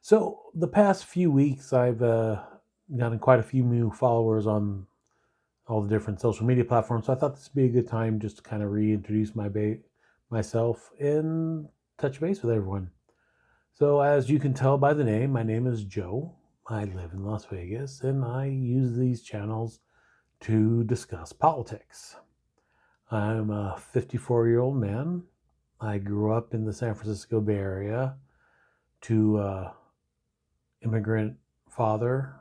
So the past few weeks, I've gotten quite a few new followers on all the different social media platforms. So I thought this would be a good time just to kind of reintroduce myself and touch base with everyone. So as you can tell by the name, my name is Joe. I live in Las Vegas, and I use these channels to discuss politics. I'm a 54-year-old man. I grew up in the San Francisco Bay Area to immigrant father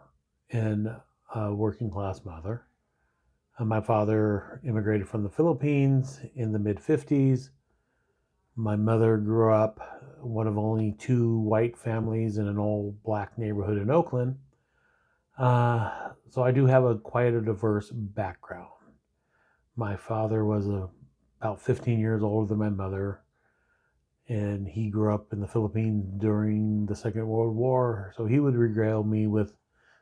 and a working class mother. My father immigrated from the Philippines in the mid 50s. My mother grew up one of only two white families in an old black neighborhood in Oakland. So I do have quite a diverse background. My father was about 15 years older than my mother, and he grew up in the Philippines during the Second World War. So he would regale me with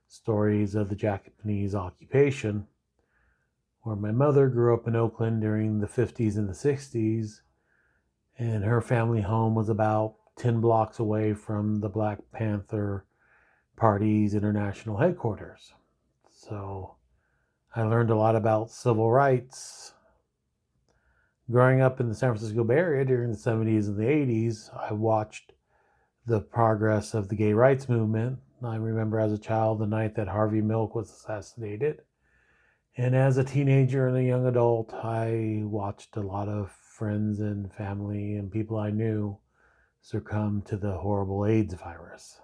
stories of the Japanese occupation, where my mother grew up in Oakland during the 50s and the 60s, and her family home was about 10 blocks away from the Black Panther Party's international headquarters. So I learned a lot about civil rights. Growing up in the San Francisco Bay Area during the 70s and the 80s, I watched the progress of the gay rights movement. I remember as a child the night that Harvey Milk was assassinated. And as a teenager and a young adult, I watched a lot of friends and family and people I knew succumb to the horrible AIDS virus.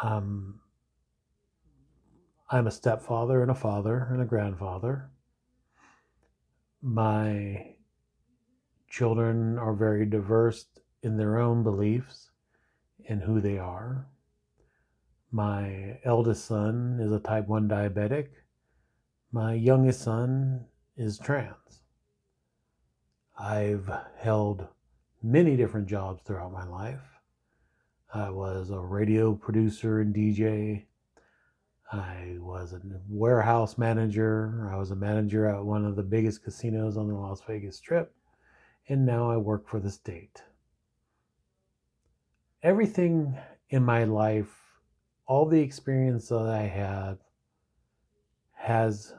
I'm a stepfather and a father and a grandfather. My children are very diverse in their own beliefs and who they are. My eldest son is a type 1 diabetic. My youngest son is trans. I've held many different jobs throughout my life. I was a radio producer and DJ. I was a warehouse manager. I was a manager at one of the biggest casinos on the Las Vegas Strip. And now I work for the state. Everything in my life, all the experience that I have, has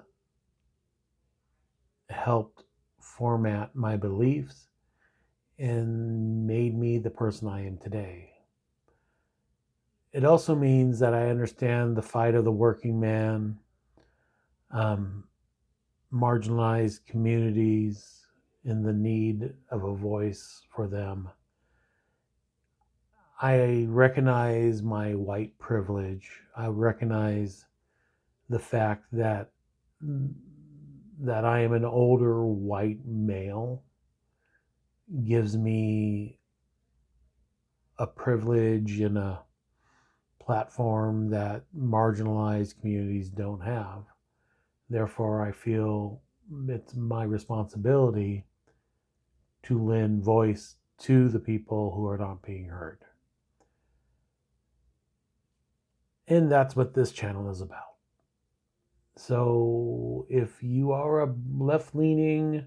helped format my beliefs and made me the person I am today. It also means that I understand the fight of the working man, marginalized communities, and the need of a voice for them. I recognize my white privilege. I recognize the fact that I am an older white male gives me a privilege and a platform that marginalized communities don't have. Therefore, I feel it's my responsibility to lend voice to the people who are not being heard. And that's what this channel is about. So if you are a left-leaning,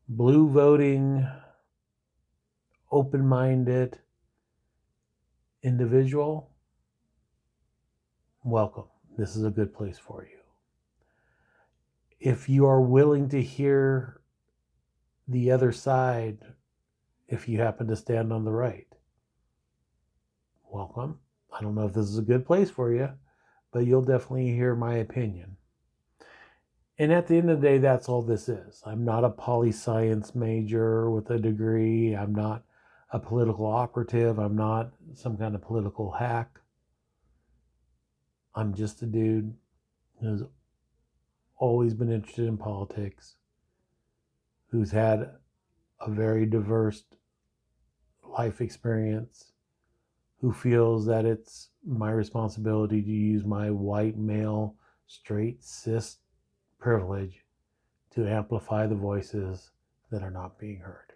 blue-voting, open-minded individual, welcome. This is a good place for you. If you are willing to hear the other side, if you happen to stand on the right, welcome. I don't know if this is a good place for you, but you'll definitely hear my opinion. And at the end of the day, that's all this is. I'm not a poli-science major with a degree. I'm not a political operative. I'm not some kind of political hack. I'm just a dude who's always been interested in politics, who's had a very diverse life experience, who feels that it's my responsibility to use my white male, straight, cis privilege to amplify the voices that are not being heard.